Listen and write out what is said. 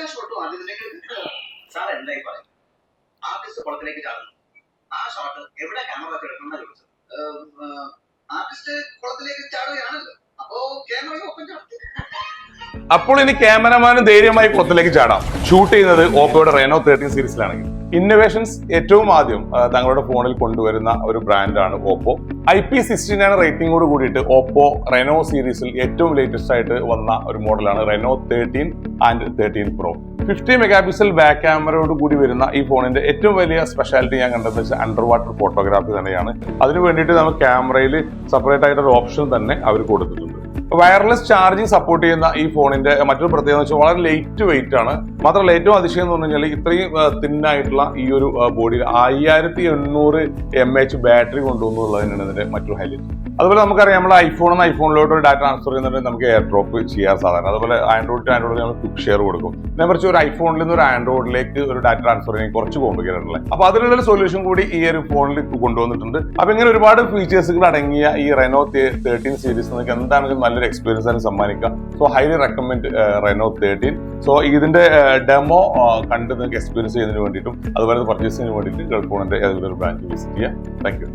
എല്ലാ ഷോട്ടും ആദ്യം തന്നെ സാർ എന്തായി പറയും ആർട്ടിസ്റ്റ് കുളത്തിലേക്ക് ചാടുന്നു. ആ ഷോട്ട് എവിടെ ക്യാമറ എടുക്കുന്ന ചോദിച്ചത്. ആർട്ടിസ്റ്റ് കുളത്തിലേക്ക് ചാടുകയാണല്ലോ, അപ്പോ ക്യാമറയും ഒപ്പം ചാടും. അപ്പോൾ ഇനി ക്യാമറമാനും ധൈര്യമായി കുളത്തിലേക്ക് ചാടാം. ഷൂട്ട് ചെയ്യുന്നത് ഓപ്പോയുടെ റെനോ 13 സീരീസിലാണെങ്കിൽ. ഇന്നോവേഷൻസ് ഏറ്റവും ആദ്യം തങ്ങളുടെ ഫോണിൽ കൊണ്ടുവരുന്ന ഒരു ബ്രാൻഡാണ് ഓപ്പോ. IP69 റേറ്റിംഗോട് കൂടിയിട്ട് ഓപ്പോ റെനോ സീരീസിൽ ഏറ്റവും ലേറ്റസ്റ്റ് ആയിട്ട് വന്ന ഒരു മോഡലാണ് റെനോ 13 ആൻഡ് 13 പ്രോ. 50 മെഗാ പിക്സൽ ബാക്ക് ക്യാമറയോട് കൂടി വരുന്ന ഈ ഫോണിന്റെ ഏറ്റവും വലിയ സ്പെഷ്യാലിറ്റി ഞാൻ കണ്ടതെന്ന് വെച്ചാൽ അണ്ടർ വാട്ടർ ഫോട്ടോഗ്രാഫി തന്നെയാണ്. അതിനു വേണ്ടിയിട്ട് നമുക്ക് ക്യാമറയിൽ സെപ്പറേറ്റ് ആയിട്ട് ഒരു ഓപ്ഷൻ തന്നെ അവർ കൊടുത്തിട്ടുണ്ട്. വയർലെസ് ചാർജിങ് സപ്പോർട്ട് ചെയ്യുന്ന ഈ ഫോണിന്റെ മറ്റൊരു പ്രത്യേകത വെച്ചാൽ വളരെ ലൈറ്റ് വെയിറ്റ് ആണ്. മാത്രമല്ല ഏറ്റവും അതിശയം എന്ന് പറഞ്ഞു കഴിഞ്ഞാൽ ഇത്രയും തിന്നായിട്ടുള്ള ഈ ഒരു ബോഡിയിൽ 5800 mAh ബാറ്ററി കൊണ്ടുവന്നുള്ളത് തന്നെയാണ് ഇതിന്റെ മറ്റൊരു ഹൈലൈറ്റ്. അതുപോലെ നമുക്കറിയാം നമ്മൾ ഐഫോണിലോട്ട് ഒരു ഡാറ്റ ട്രാൻസ്ഫർ ചെയ്യുന്നുണ്ടെങ്കിൽ നമുക്ക് എയർ ഡ്രോപ്പ് ചെയ്യാൻ സാധാരണ. അതുപോലെ ആൻഡ്രോയിഡ് നമ്മൾ ക്വിക്ക് ഷെയർ കൊടുക്കും. ഇതിനെ കുറിച്ച് ഒരു ഐഫോണിൽ നിന്ന് ഒരു ആൻഡ്രോയിഡിലേക്ക് ഒരു ഡാറ്റ ട്രാൻസ്ഫർ ചെയ്യാൻ കുറച്ച് കോംപ്ലിക്കേറ്റഡ് ആണ്. അപ്പൊ അതിനുള്ള സൊല്യൂഷൻ കൂടി ഈ ഒരു ഫോണിൽ കൊണ്ടുവന്നിട്ടുണ്ട്. അപ്പൊ ഇങ്ങനെ ഒരുപാട് ഫീച്ചേഴ്സുകൾ അടങ്ങിയ ഈ റെനോ 13 സീരീസ് നിങ്ങൾക്ക് എന്താണെങ്കിലും നല്ലൊരു എക്സ്പീരിയൻസ് ആണ് സമ്മാനിക്കുക. So highly recommend Reno 13. So ഇതിന്റെ ഡെമോ കണ്ട് നിങ്ങൾക്ക് എക്സ്പീരിയൻസ് ചെയ്യുന്നതിന് വേണ്ടിയിട്ടും അതുപോലെ പർച്ചേസിന് വേണ്ടിയിട്ട് ഗൾഫ് ഫോണിന്റെ ഏതെങ്കിലും ഒരു ബ്രാഞ്ച് വിസിറ്റ് ചെയ്യാം. Thank you.